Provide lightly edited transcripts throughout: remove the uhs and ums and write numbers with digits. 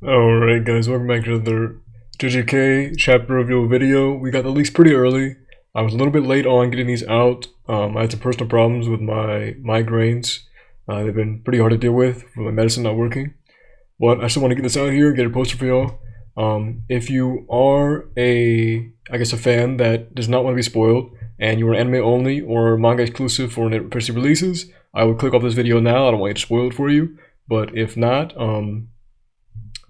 Alright guys, welcome back to another JJK chapter reveal video. We got the leaks pretty early. I was a little bit late on getting these out. I had some personal problems with my migraines. They've been pretty hard to deal with my medicine not working. But I still want to get this out here and get it posted for y'all. If you are a fan that does not want to be spoiled, and you are anime only or manga exclusive for official releases, I would click off this video now. I don't want you to spoil it for you. But if not,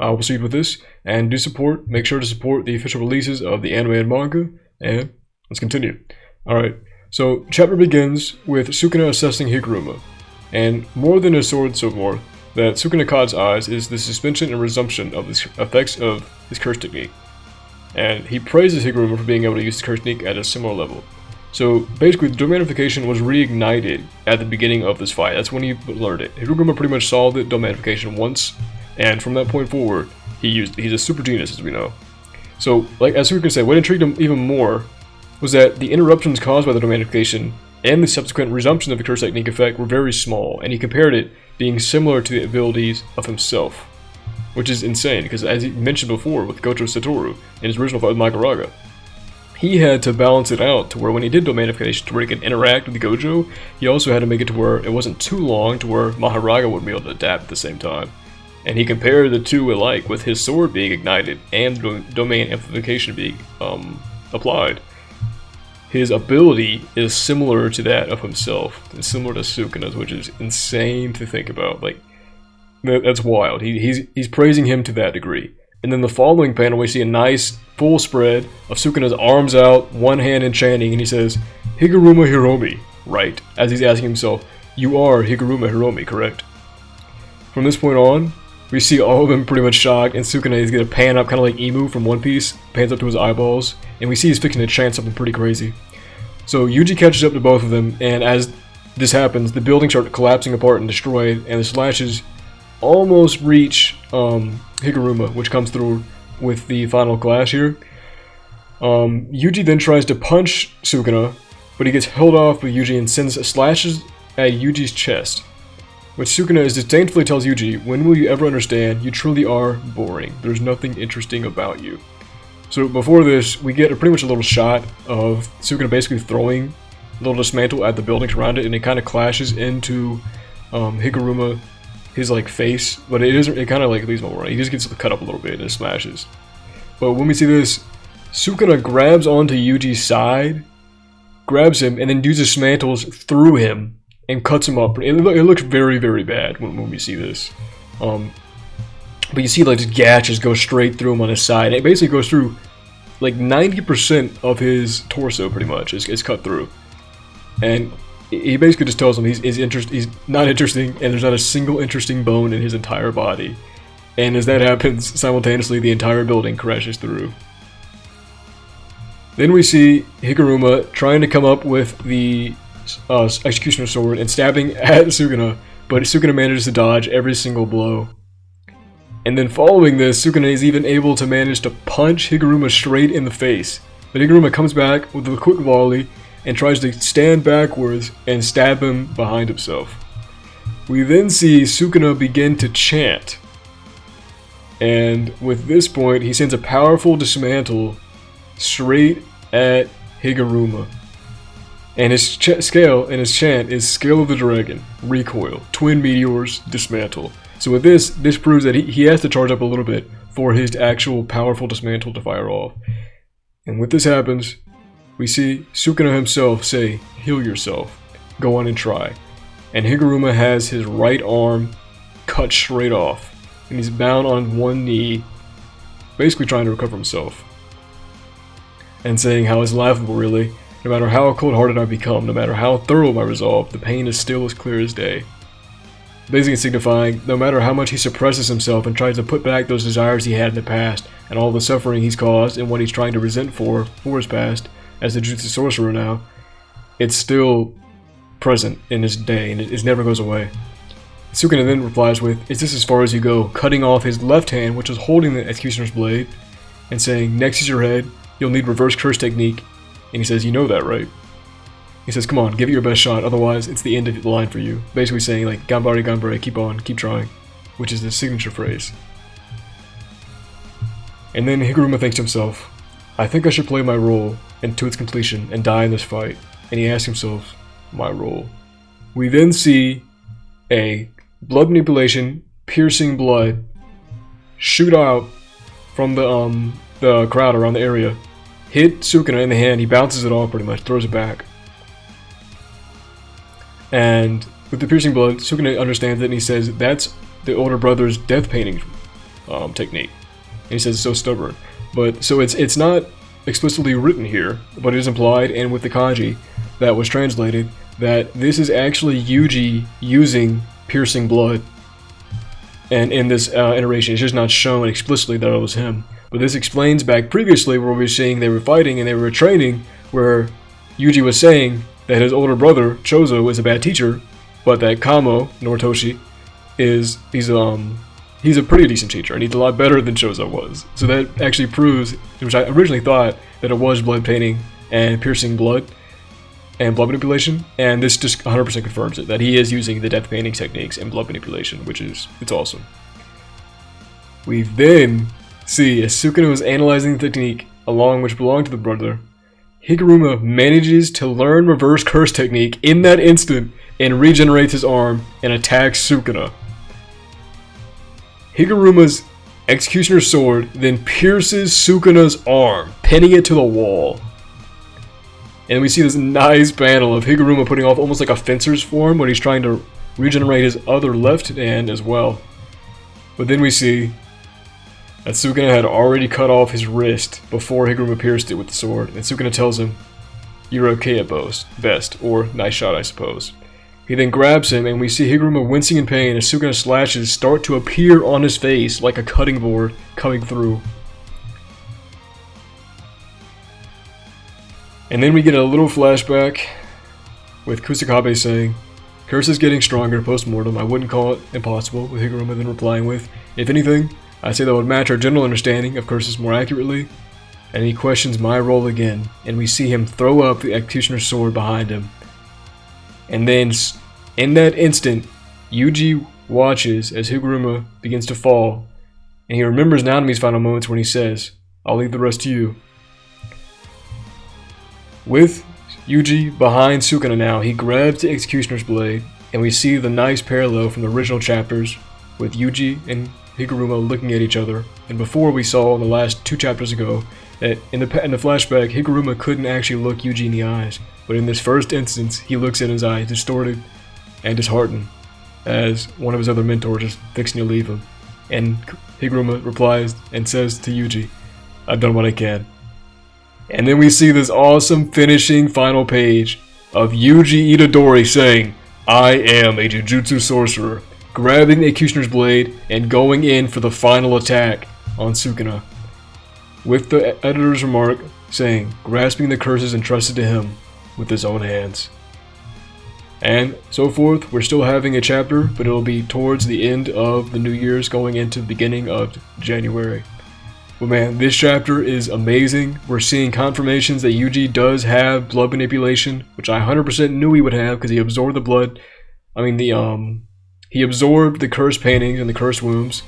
I'll proceed with this, and make sure to support the official releases of the anime and manga, and let's continue. Alright, so chapter begins with Sukuna assessing Higuruma, and more than a sword so more, that Sukuna Kad's eyes is the suspension and resumption of the effects of his curse technique. And he praises Higuruma for being able to use his curse technique at a similar level. So basically, the domanification was reignited at the beginning of this fight. That's when he learned it. Higuruma pretty much saw the domanification once, and from that point forward, he's a super genius, as we know. So, like as Sukuna said, what intrigued him even more was that the interruptions caused by the domanification and the subsequent resumption of the curse technique effect were very small, and he compared it being similar to the abilities of himself, which is insane because, as he mentioned before with Gojo Satoru in his original fight with Makaraga, he had to balance it out to where when he did domanification to where he could interact with the Gojo, he also had to make it to where it wasn't too long to where Maharaga would be able to adapt at the same time. And he compared the two alike, with his sword being ignited and domain amplification being applied. His ability is similar to that of himself, and similar to Sukuna's, which is insane to think about. Like, that's wild. He's praising him to that degree. And then the following panel, we see a nice full spread of Sukuna's arms out, one hand enchanting, and he says, "Higuruma Hiromi," right? As he's asking himself, "You are Higuruma Hiromi, correct?" From this point on, we see all of them pretty much shocked, and Sukuna is going to pan up, kind of like Emu from One Piece, pans up to his eyeballs, and we see he's fixing to chant something pretty crazy. So Yuji catches up to both of them, and as this happens, the buildings start collapsing apart and destroyed, and the slashes almost reach Higuruma, which comes through with the final clash here. Yuji then tries to punch Sukuna, but he gets held off by Yuji and sends slashes at Yuji's chest, which Sukuna disdainfully tells Yuji, "When will you ever understand? You truly are boring. There's nothing interesting about you." So before this, we get pretty much a little shot of Sukuna basically throwing a little dismantle at the buildings around it, and it kind of clashes into Higuruma, his like face, but it kind of like leaves him over. He just gets cut up a little bit and it smashes. But when we see this, Sukuna grabs onto Yuji's side, grabs him, and then uses dismantles through him and cuts him up. It looks very, very bad when we see this. But you see like this gash just go straight through him on his side. It basically goes through like 90% of his torso pretty much is cut through. And he basically just tells him he's not interesting, and there's not a single interesting bone in his entire body. And as that happens, simultaneously the entire building crashes through. Then we see Higuruma trying to come up with the executioner sword and stabbing at Sukuna, but Sukuna manages to dodge every single blow. And then following this, Sukuna is even able to manage to punch Higuruma straight in the face. But Higuruma comes back with a quick volley and tries to stand backwards and stab him behind himself. We then see Sukuna begin to chant. And with this point, he sends a powerful dismantle straight at Higuruma. And his chant is Scale of the Dragon, Recoil, Twin Meteors, Dismantle. So with this proves that he has to charge up a little bit for his actual powerful dismantle to fire off. And when this happens, we see Sukuna himself say, "Heal yourself, go on and try." And Higuruma has his right arm cut straight off, and he's bound on one knee, basically trying to recover himself. And saying how it's laughable really, no matter how cold-hearted I become, no matter how thorough my resolve, the pain is still as clear as day. Basically signifying, no matter how much he suppresses himself and tries to put back those desires he had in the past, and all the suffering he's caused and what he's trying to resent for his past, as the Jutsu Sorcerer now, it's still present in his day, and it never goes away. Sukuna then replies with, "Is this as far as you go?" cutting off his left hand, which was holding the Executioner's blade, and saying, "Next is your head, you'll need reverse curse technique." And he says, "You know that, right?" He says, "Come on, give it your best shot, otherwise it's the end of the line for you." Basically saying like, "Ganbare, ganbare, keep on, keep trying," which is the signature phrase. And then Higuruma thinks to himself, I think I should play my role into its completion and die in this fight. And he asks himself, my role. We then see a blood manipulation, piercing blood, shoot out from the crowd around the area, hit Sukuna in the hand. He bounces it off pretty much, throws it back. And with the piercing blood, Sukuna understands it and he says that's the older brother's death painting technique. And he says it's so stubborn. But so it's not explicitly written here, but it is implied, and with the kanji that was translated, that this is actually Yuji using piercing blood. And in this iteration, it's just not shown explicitly that it was him. But this explains back previously where we were seeing they were fighting and they were training, where Yuji was saying that his older brother, Chozo, is a bad teacher, but that Kamo, Noritoshi, he's a pretty decent teacher, and he's a lot better than Chozo was. So that actually proves, which I originally thought, that it was blood painting and piercing blood and blood manipulation, and this just 100% confirms it, that he is using the death painting techniques and blood manipulation, it's awesome. We then see, as Sukuna was analyzing the technique along which belonged to the brother, Higuruma manages to learn reverse curse technique in that instant and regenerates his arm and attacks Sukuna. Higuruma's executioner's sword then pierces Sukuna's arm, pinning it to the wall. And we see this nice panel of Higuruma putting off almost like a fencer's form when he's trying to regenerate his other left hand as well. But then we see that Sukuna had already cut off his wrist before Higuruma pierced it with the sword, and Sukuna tells him, "You're okay at best, or nice shot, I suppose." He then grabs him, and we see Higuruma wincing in pain as Sukuna's slashes start to appear on his face like a cutting board coming through. And then we get a little flashback with Kusakabe saying, "Curse is getting stronger post-mortem. I wouldn't call it impossible," with Higuruma then replying with, "If anything, I'd say that would match our general understanding of curses more accurately." And he questions my role again, and we see him throw up the executioner's sword behind him. And then, in that instant, Yuji watches as Higuruma begins to fall, and he remembers Naomi's final moments when he says, "I'll leave the rest to you." With Yuji behind Sukuna now, he grabs the executioner's blade, and we see the nice parallel from the original chapters with Yuji and Higuruma looking at each other. And before, we saw in the last 2 chapters ago that in the flashback, Higuruma couldn't actually look Yuji in the eyes, but in this first instance, he looks in his eyes distorted and disheartened as one of his other mentors is fixing to leave him. And Higuruma replies and says to Yuji, "I've done what I can." And then we see this awesome finishing final page of Yuji Itadori saying, "I am a Jujutsu sorcerer," grabbing the executioner's blade and going in for the final attack on Sukuna, with the editor's remark saying, "grasping the curses entrusted to him with his own hands." And so forth. We're still having a chapter, but it'll be towards the end of the New Year's, going into the beginning of January. But man, this chapter is amazing. We're seeing confirmations that Yuji does have blood manipulation, which I 100% knew he would have because he absorbed the blood. He absorbed the curse paintings and the curse wounds.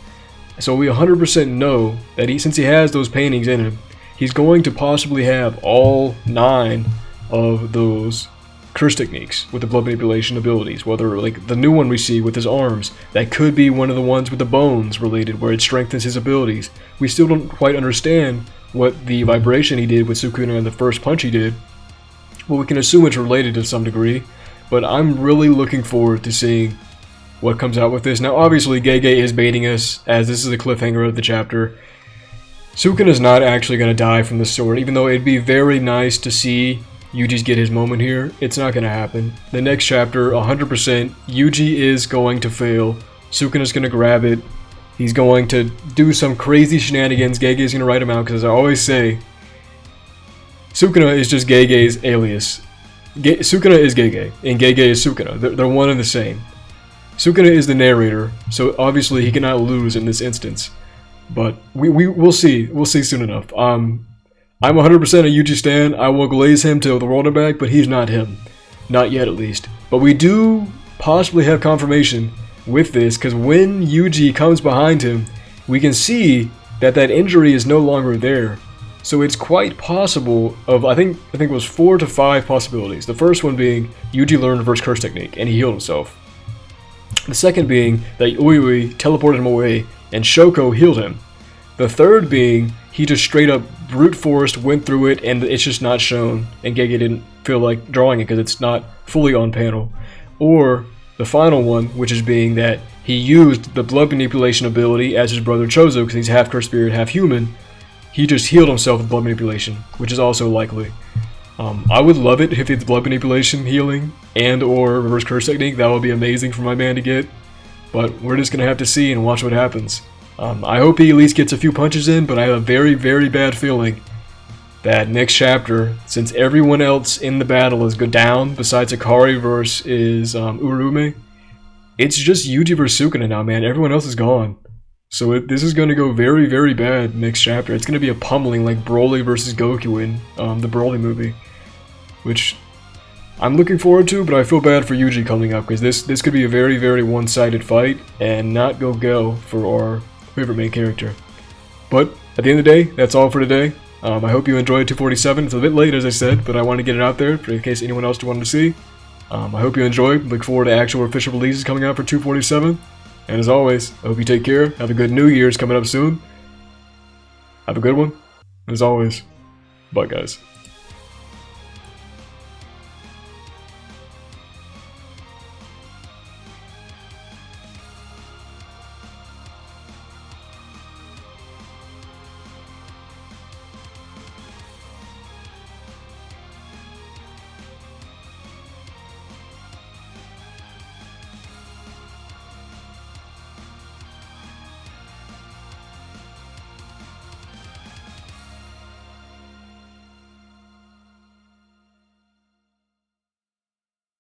So we 100% know that since he has those paintings in him, he's going to possibly have all 9 of those curse techniques with the blood manipulation abilities, whether like the new one we see with his arms, that could be one of the ones with the bones related where it strengthens his abilities. We still don't quite understand what the vibration he did with Sukuna and the first punch he did. Well, we can assume it's related to some degree, but I'm really looking forward to seeing what comes out with this. Now obviously Gege is baiting us, as this is a cliffhanger of the chapter. Sukuna's not actually going to die from the sword, even though it'd be very nice to see Yuji's get his moment here. It's not going to happen. The next chapter, 100%, Yuji is going to fail. Sukuna's going to grab it. He's going to do some crazy shenanigans. Gege is going to write him out, because as I always say, Sukuna is just Gege's alias. Sukuna is Gege, and Gege is Sukuna. They're one and the same. Sukuna is the narrator, so obviously he cannot lose in this instance. But we'll see. We'll see soon enough. I'm 100% a Yuji stan. I will glaze him till the world are back, but he's not him. Not yet, at least. But we do possibly have confirmation with this, because when Yuji comes behind him, we can see that injury is no longer there. So it's quite possible of, I think it was 4 to 5 possibilities. The first one being Yuji learned reverse curse technique and he healed himself. The second being that Uiui teleported him away and Shoko healed him. The third being he just straight up brute forced went through it and it's just not shown and Gege didn't feel like drawing it because it's not fully on panel. Or the final one, which is being that he used the blood manipulation ability as his brother Chozo because he's half cursed spirit, half human. He just healed himself with blood manipulation, which is also likely. I would love it if it's blood manipulation healing and or reverse curse technique. That would be amazing for my man to get. But we're just going to have to see and watch what happens. I hope he at least gets a few punches in, but I have a very, very bad feeling that next chapter, since everyone else in the battle is go down, besides Akari versus Urume, it's just Yuji versus Sukuna now, man. Everyone else is gone. So this is going to go very, very bad next chapter. It's going to be a pummeling like Broly versus Goku in the Broly movie. Which I'm looking forward to, but I feel bad for Yuji coming up, because this could be a very, very one-sided fight, and not go for our favorite main character. But at the end of the day, that's all for today. I hope you enjoyed 247. It's a bit late, as I said, but I want to get it out there in case anyone else wanted to see. I hope you enjoyed. Look forward to actual official releases coming out for 247. And as always, I hope you take care. Have a good New Year's coming up soon. Have a good one. As always, bye guys.